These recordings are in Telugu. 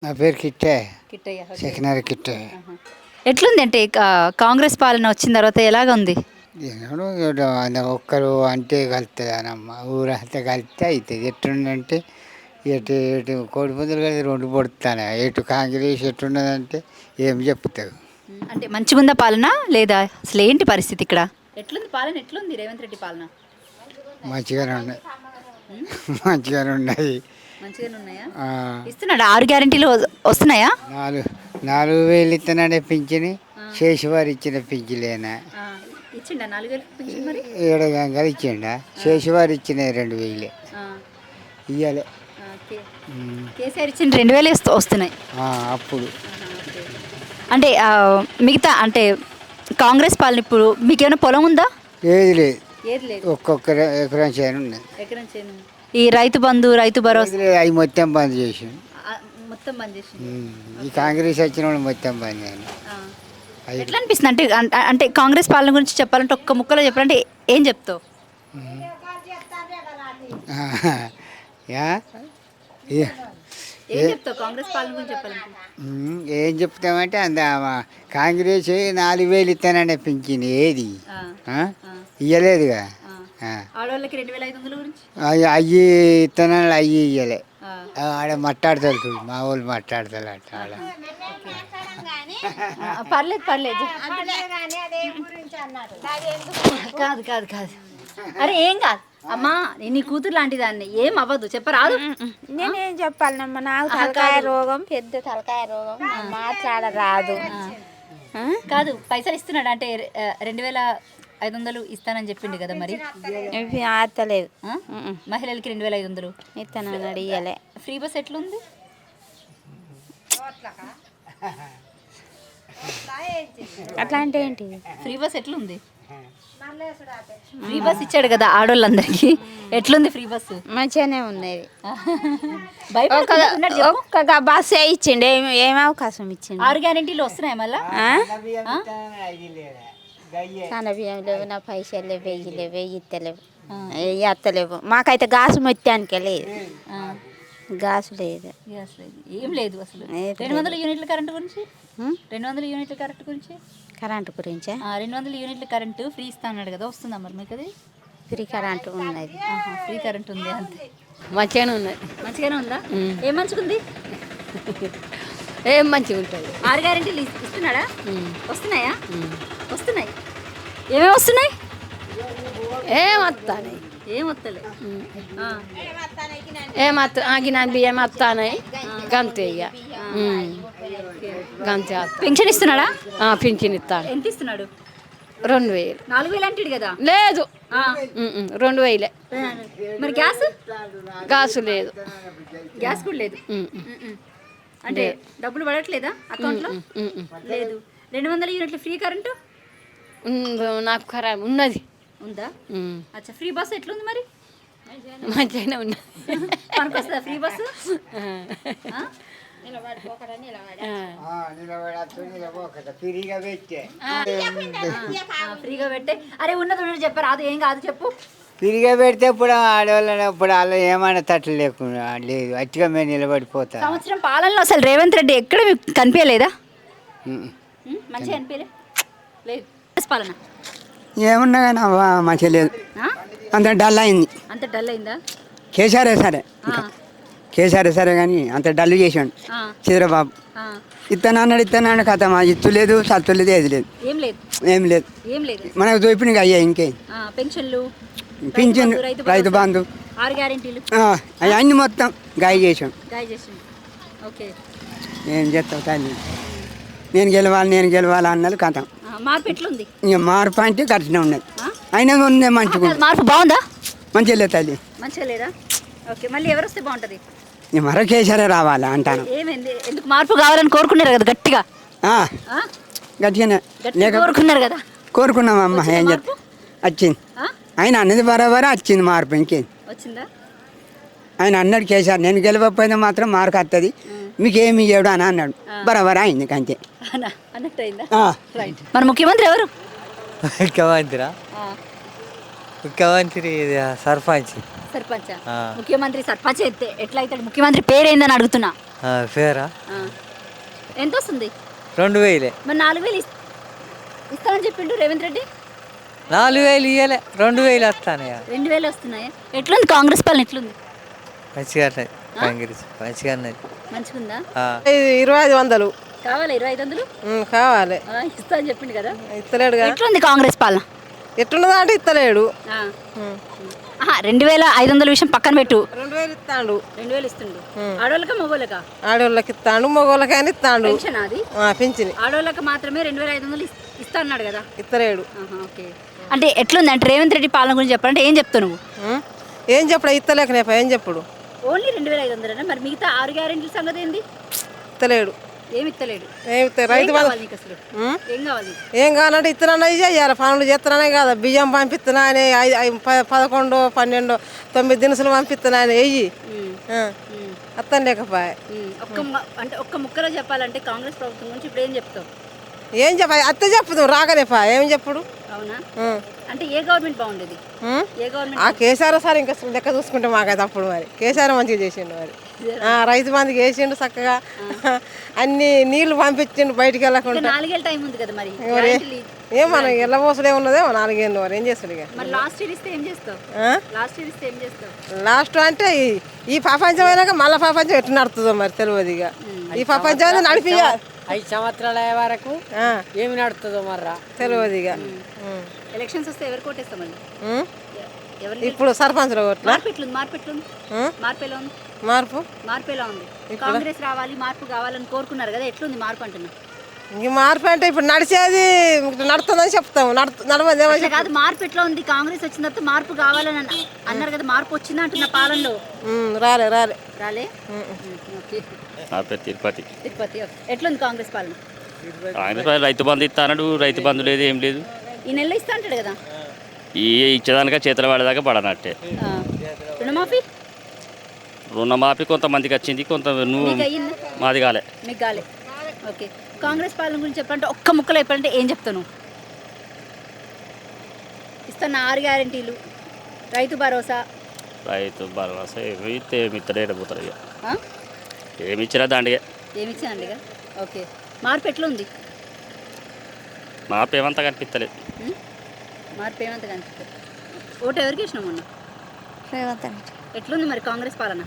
నా పేరు కిట్టే. కిట్టయ్య, ఓకే. సెకినరీ కిట్టే. ఆహా. ఎట్లుంది అంటే కాంగ్రెస్ పాలన వచ్చిన తర్వాత ఎలాగ ఉంది? ఎవడు ఈడ ఒక్కరు అంటే కలుస్తుంది అనమ్మ, ఊరంతా కలిస్తే అవుతుంది. ఎట్లుందంటే ఎటు ఎటు కోడి పుంజులు కలిసి రెండు పొడుస్తాను. ఎటు కాంగ్రెస్ ఎట్టున్నదంటే ఏం చెప్తావు. అంటే మంచిగా ఉందా పాలన లేదా అసలు ఏంటి పరిస్థితి ఇక్కడ? ఎట్లుంది పాలన, ఎట్లుంది రేవంత్ రెడ్డి పాలన? మంచిగానే ఉన్నాయి, మంచిగానే ఉన్నాయి. మంచిగానే ఉన్నాయా? ఆ, ఇస్తున్నాడు 6 గ్యారెంటీలు వస్తున్నాయా? 4,000 ఇస్తున్నాడే పింఛని, శేషవారి ఇచ్చిన పింఛలేనా ఇచ్చిండా 4,000 పింఛన్ మరి? 7 గంగలు ఇచ్చిండా, శేషవారి ఇచ్చిన 2,000 ఇవ్వాలి. కేసీఆర్ ఇచ్చిన 2,000 వస్తున్నాయి అప్పుడు. అంటే మిగతా అంటే కాంగ్రెస్ పాలన ఇప్పుడు మీకేమైనా పొలం ఉందా? ఏది లేదు, ఏది లేదు. ఒక్కొక్క ఎకరం చేను ఉన్నది. ఎకరం చేను. ఈ రైతు బంధు, రైతు భరోసా అవి మొత్తం బంద్ చేసి, మొత్తం బంద్ చేసి ఈ కాంగ్రెస్ వచ్చిన వాళ్ళు మొత్తం బంద్ చేయండి. ఎట్లా అనిపిస్తుంది అంటే అంటే కాంగ్రెస్ పాలన గురించి చెప్పాలంటే ఒక్క ముక్కలో చెప్పాలంటే ఏం చెప్తావు? ఏం చెప్తావు కాంగ్రెస్ పాలన గురించి చెప్పాలంటే? ఏం చెప్తామంటే కాంగ్రెస్ 4,000 ఇస్తానండి పింఛన్, ఏది ఇయ్యలేదుగా. ఆడవాళ్ళకి 2,500 గురించి అయ్యి ఇస్తానని అయ్యి ఇయ్యలే. ఆడ మాట్లాడతారు చూడు, మా వాళ్ళు మాట్లాడతారు అట్లా. ఆడ పర్లేదు పర్లేదు, కాదు కాదు కాదు, అరే ఏం కాదు అమ్మా, నీ కూతురు లాంటి దాన్ని ఏం అవ్వదు, చెప్పరాదు. నేనేం చెప్పాలమ్మా, నాకు తలకాయ రోగం, పెద్ద తలకాయ రోగం, మాట్లాడరాదు. కాదు, పైసలు ఇస్తున్నాడు అంటే 2,500 ఇస్తానని చెప్పిండు కదా, మరి ఆతలేదు. మహిళలకి 2,500 ఇస్తానన్నాడు, ఇయ్యలే. ఫ్రీ బస్ ఎట్లుంది? అట్లా అంటే ఏంటి? ఫ్రీ బస్ ఎట్లుంది? ఫ్రీ బస్ ఇచ్చాడు కదా ఆడోళ్ళందరికీ, ఎట్లుంది ఫ్రీ బస్సు? మంచిగానే ఉన్నది. ఒక్క బస్సు ఇచ్చిండు, ఏం అవకాశం ఇచ్చిండు? 6 గ్యారెంటీలు వస్తున్నాయి మళ్ళా? సన్న బియ్యం లేవు, నా పైసలు లేవు, వెయ్యి ఇత్తలేవు, ఎత్తలేవు. మాకైతే గాసు మొత్తానికే లేదు, గాసు లేదు, ఏం లేదు అసలు. 200 యూనిట్ల కరెంటు గురించి, 200 యూనిట్ల కరెంటు గురించి, కరెంటు గురించా? 200 యూనిట్ల కరెంటు ఫ్రీ ఇస్తా అన్నాడు కదా, వస్తుందా మరి మీకు అది? ఫ్రీ కరెంటు ఉన్నది. ఫ్రీ కరెంట్ ఉంది, అంతే. మంచిగానే ఉన్నది. మంచిగానే ఉందా? ఏం మంచిగా ఉంది? ఏం మంచిగా ఉంటుంది. 6 గ్యారెంటీలు ఇస్తున్నాడా? వస్తున్నాయా? వస్తున్నాయి. ఏమేమి వస్తున్నాయి? ఏం వస్తాయి, ఏం వస్తలే. ఆగిన బియ్యం వస్తాయి, గంతే ఇక గంతే. పెన్షన్ ఇస్తున్నాడా? పింఛన్ ఇస్తాను. ఎంత ఇస్తున్నాడు? 2,000. 4,000 అంటాడు కదా. లేదు, 2,000. మరి గ్యాస్? గాసు లేదు, గ్యాస్ కూడా లేదు. అంటే డబ్బులు పడట్లేదా అకౌంట్లో? లేదు. 200 యూనిట్లు ఫ్రీ కరెంటు నాకు ఖరాబ్ ఉన్నది. ఉందా? అచ్చా, ఫ్రీ బస్సు ఎట్లుంది మరి? మంచిగానే ఉన్నది. మనకు వస్తుందా ఫ్రీ బస్సు? ఫ్రీగా పెట్టే, అరే ఉన్నది ఉన్నది చెప్పారు, అది ఏం కాదు చెప్పు. ఫ్రీగా పెడితే ఇప్పుడు ఆడవాళ్ళని ఇప్పుడు వాళ్ళు ఏమైనా తట్లు లేకుండా లేదు, అట్టిగా మేము నిలబడిపోతాం. సంవత్సరం పాలనలో అసలు రేవంత్ రెడ్డి ఎక్కడ మీకు కనిపించలేదా? మంచిగా అనిపించలే? లేదు. పాలన ఏమున్నా కానీ మంచిగా లేదు, అంత డల్ అయింది. అంత డల్ అయిందా? కేసీఆర్ సరే, కేసీఆర్ సరే కానీ అంత డల్ చేసాడు చంద్రబాబు. ఇత్తనాడు కథ, ఇత్తు లేదు, సత్తు లేదు, ఏది లేదు, ఏం లేదు, ఏం లేదు, ఏం లేదు. మనకు చూపిన అయ్యా ఇంకేం పెన్షన్లు, పింఛన్, రైతు బంధు, 6 గ్యారెంటీలు అవన్నీ మొత్తం గాయ చేసాం. ఓకే, ఏం చేస్తావు తల్లి, నేను గెలవాలి అన్నది కథ. మార్పు ఎట్లుంది? ఇక మార్పు అంటే గట్టినే ఉన్నది, అయినా ఉంది మంచిగా. మార్పు బాగుందా? మంచిగా లేదు తల్లి, మంచిగా లేదా? ఓకే, మళ్ళీ ఎవరు వస్తే బాగుంటుంది? మరో కేసీఆర్ రావాలా అంటాను. ఏమైంది, ఎందుకు మార్పు కావాలని కోరుకున్నారు కదా గట్టిగా? గట్టిగానే కోరుకున్నారు కదా. కోరుకున్నామమ్మా, ఏం చెప్తా వచ్చింది. ఆయన అన్నది బరాబర వచ్చింది మార్పు, ఇంకేం వచ్చిందా? ఆయన అన్నాడు కేసీఆర్, నేను గెలవకపోయినా మాత్రం మార్కు వస్తుంది, మీకేమి ఇవ్వడు అని అన్నాడు, బరాబర అయింది అంతే. మన ముఖ్యమంత్రి ఎవరు? ముఖ్యమంత్రి సర్పంచ్. ముఖ్యమంత్రి సర్పంచ్ ఎట్లా అవుతాడు? ముఖ్యమంత్రి పేరు ఏందని అడుగుతున్నా. పేరా ఆ. ఎంత వస్తుంది 2000 మరి 4000 ఇస్తామని చెప్పిండు రేవంత్ రెడ్డి. 4000 ఇయ్యలే 2000 వస్తాను 2000 వస్తున్నాయా? ఎట్లుంది కాంగ్రెస్ పాలన ఎట్లుంది? మంచిగా ఉన్నది కాంగ్రెస్ మంచిగా ఉన్నది మంచిగుందా? 2500 కావాలా 2500? కావాలి. ఇస్తా అని చెప్పిండు కదా. ఇస్తలేడుగా. ఎట్లుంది కాంగ్రెస్ పాలన? ఎట్లున్నదా అంటే ఇస్తలేడు. 2500 విషయం పక్కన పెట్టు. 2000 ఇస్తాడు. 2000 ఇస్తుండు. ఆడోళ్ళకా మగోళ్ళకా? ఆడవాళ్ళకి ఇస్తాడు, మగవాళ్ళకైనా ఇస్తాడు. పెన్షన్ అది పింఛని ఆడోళ్ళకి మాత్రమే 2500 ఇస్తా అన్నాడు కదా. ఇస్తలేడు. ఓకే. అంటే ఎట్లుంది అంటే రేవంత్ రెడ్డి పాలన గురించి చెప్పాలంటే ఏం చెప్తావు నువ్వు? ఏం చెప్పడు, ఇస్తలేకనేపా ఏం చెప్పడు. ఓన్లీ 2500 మరి మిగతా 6 గ్యారెంటీల సంగతి ఏంది? ఇస్తలేడు. ఏమి ఇస్తలేడు. రైతు కావాలి నీకు అసలు? ఏం కావాలి? ఏం కావాలంటే ఇత్తనానే చేయాలి, పనులు చేస్తున్నానే కాదు. బియ్యం పంపిస్తున్నా అని 11, 12, 9 దినుసులు పంపిస్తున్నా అని వెయ్యి అత్తం లేకపోయా. అంటే ఒక్క ముక్కలో చెప్పాలంటే కాంగ్రెస్ ప్రభుత్వం గురించి ఇప్పుడు ఏం చెప్తావు? ఏం చెప్పాలి, అత్త చెప్పుదు రాకనేపా ఏం చెప్పుడు. అవునా? అంటే ఏ గవర్నమెంట్ బాగుండేది? ఏ గవర్నమెంట్? ఆ కేసీఆర్ సార్ ఇంకా లెక్క చూసుకుంటే మాకైతే అప్పుడు మరి కేసీఆర్ మంచిగా చేసిండు మరి. రైతు మందికి వేసిండు చక్కగా, అన్ని నీళ్లు పంపించిండు బయటికి వెళ్ళకుండా. 4 ఏళ్ళ టైం ఉంది కదా మరి. ఏం మనం ఎల్లబోసలే ఉన్నదేమో 4 ఏళ్ళు మరి ఏం చేస్తాడు ఇక. మరి లాస్ట్ ఇయర్ ఇస్తే ఏం చేస్తావు? లాస్ట్ ఇయర్ ఇస్తే ఏం చేస్తావు? లాస్ట్ అంటే ఈ ప్రపంచం అయినాక మళ్ళీ ప్రపంచం ఎట్లా నడుతుందో మరి తెలియదు ఇక. ఈ ప్రపంచం నడిపియాలి 5 సంవత్సరాల వరకు ఏమి నడుతుందో మర్రా తెలియదు ఇక. ఎలక్షన్స్ వస్తే ఎవరు కోటేస్తాం మళ్ళీ? ఎవరు? ఇప్పుడు సర్పంచ్లో కొట్లా మార్పు ఎట్లుంది? మార్పు ఎట్లుంది? మార్పు ఎలా ఉంది? మార్పు ఎలా ఉంది? కాంగ్రెస్ రావాలి, మార్పు కావాలని కోరుకున్నారు కదా, ఎట్లుంది మార్పు అంటున్నా? ఇంక మార్పు అంటే ఇప్పుడు నడిచేది నడుతుందని చెప్తాము, నడవదు ఏమో అట్లా కాదు. మార్పు ఎట్లా ఉంది? కాంగ్రెస్ వచ్చిన తర్వాత మార్పు కావాలని అన్నారు కదా, మార్పు వచ్చిందా అంటున్న పాలనలో? రాలే రాలే. ఓకే. నా పేరు తిరుపతి. తిరుపతి. ఎట్లుంది కాంగ్రెస్ పాలన? కాంగ్రెస్ రైతు బంధు ఇస్తా అన్నాడు, రైతు బంధు లేదు ఏం లేదు. ఈ నెలలో ఇస్తా అంటాడు కదా. ఈ ఇచ్చేదానిక చేతుల పడేదాకా పడనట్టే. రుణమాఫీ? రుణమాఫీ కొంతమందికి వచ్చింది, కొంత మీకు అయ్యిందా? మాది కాలే. మీకు కాలే. ఓకే. కాంగ్రెస్ పాలన గురించి చెప్పాలంటే ఒక్క ముక్కలో చెప్పాలంటే ఏం చెప్తాను? ఇస్తున్న 6 గ్యారెంటీలు, రైతు భరోసా ఏమి ఇస్తే ఏమి ఇస్తాడు పోతారు ఇక. ఏమి ఇచ్చినా దాండిగా. ఏమి ఇచ్చానండిగా. ఓకే. మార్పు ఎట్లా ఉంది? మార్పు ఏమంతా కనిపిస్తలేదు. మార్పు ఏమంతా కనిపిస్తుంది. ఓటు ఎవరికి ఇచ్చినాం మొన్న? రేవంత్ రెడ్డి. ఎట్లుంది మరి కాంగ్రెస్ పాలన,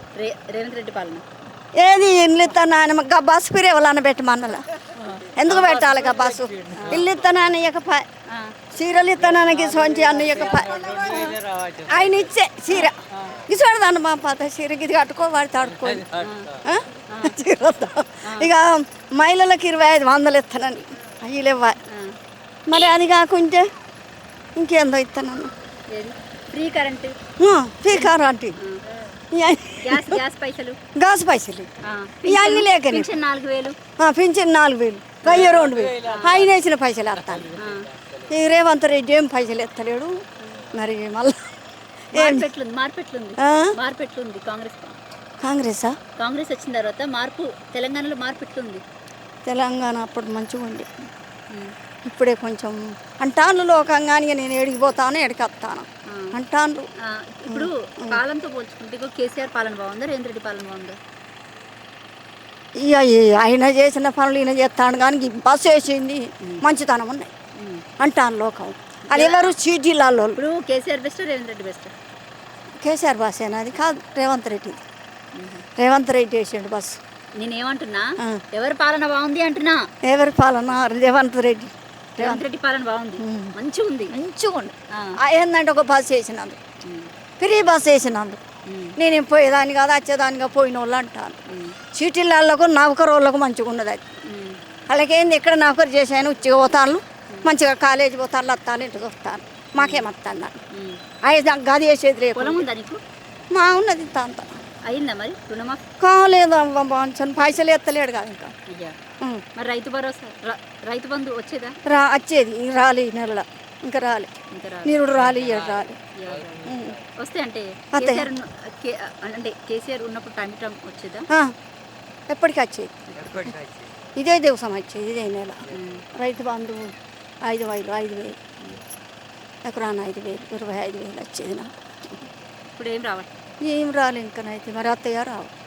రేవంత్ రెడ్డి పాలన? ఏది ఇల్లు ఇస్తాను గా బస్సు పిరి ఎవరన్నా పెట్టమన్నలా ఎందుకు పెట్టాలి గా బస్సు? ఇల్లు ఇస్తానని ఇకపాయ, చీరలు ఇస్తానని గిసొంచి అన్న ఇకపాయ. ఆయన ఇచ్చే చీర గిసోడదాన్ని మా పాత చీర ఇది కట్టుకోవాడి తడుకోవాలి చీర. ఇక మహిళలకు 2500 ఇస్తానని అవి లేవా మరి. అది కాకుంటే ఇంకేందో ఇస్తానన్న. Free current, free current, gas పైసలు, గ్యాస్ పైసలు ఇవన్నీ లేక పింఛన్ 4000, పింఛన్ 4000, 2000 ఆయన వేసిన పైసలు వస్తాను. ఈ రేవంత్ రెడ్డి ఏం పైసలు ఎత్తలేడు మరి. మళ్ళీ మార్పు ఎట్లుంది కాంగ్రెసా? కాంగ్రెస్ వచ్చిన తర్వాత మార్పు తెలంగాణలో మార్పు ఎట్లుంది? తెలంగాణ అప్పుడు మంచిగా ఉండి ఇప్పుడే కొంచెం అంటాను లోకంగానే. నేను ఎడిగిపోతాను ఎడికొస్తాను అంటాను. ఇప్పుడు పాలనతో పోల్చుకుంటే కేసీఆర్ పాలన బాగుందా, రేవంత్ రెడ్డి పాలన బాగుందా? ఇక ఆయన చేసిన పనులు ఈయన చేస్తాను కానీ బస్సు వేసింది మంచితనం ఉన్నాయి అంటాను లోకం. అది ఎవరు చీటీలలో. ఇప్పుడు KCR best, Revanth Reddy best? KCR bus అది కాదు, రేవంత్ రెడ్డి. రేవంత్ రెడ్డి వేసాడు బస్సు. నేనేమంటున్నా, ఎవరి పాలన బాగుంది అంటున్నా. ఎవరి పాలన? రేవంత్ రెడ్డి. రేవంత్ రెడ్డి పాలన బాగుంది, మంచిగా ఉంది. ఏంటంటే ఒక బస్సు వేసినందుకు, ఫ్రీ బస్సు వేసినందుకు నేను పోయేదాన్ని కాదు వచ్చేదానిగా పోయిన వాళ్ళు అంటాను. చీటీళ్ళకు నౌకరు వాళ్ళకు మంచిగా ఉన్నది. అది వాళ్ళకేంది ఎక్కడ నౌకరు చేశాను ఉచ్చిగా పోతాను, మంచిగా కాలేజీ పోతాను, వస్తాను, ఇంటికి వస్తాను. మాకేమొస్తాను అది గది వేసేది రేపు. పొలం ఉందా నీకు? మా ఉన్నది ఇంత అంత. అయిందా మరి రుణమాఫీ? కాలేదు మంచి పైసలు ఎత్తలేడు కాదు ఇంకా. మరి రైతు భరోసా, రైతు బంధు వచ్చేదా? వచ్చేది రాలే ఈ నెలలో, ఇంకా రాలే. నిరుడు రాలే, రాలే. వస్తే అంటే కేసీఆర్ ఉన్నప్పుడు టైం వచ్చేదా? ఎప్పటికీ వచ్చేది. ఇదే దివసం వచ్చేది, ఇదే నెల. రైతు బంధు 5000, ఎకరాన 5000, 25000 వచ్చేది నాకు. ఇప్పుడు ఏం రావాలి? ఏం రాలే ఇంకనైతే మరి అత్తయ్య రావు.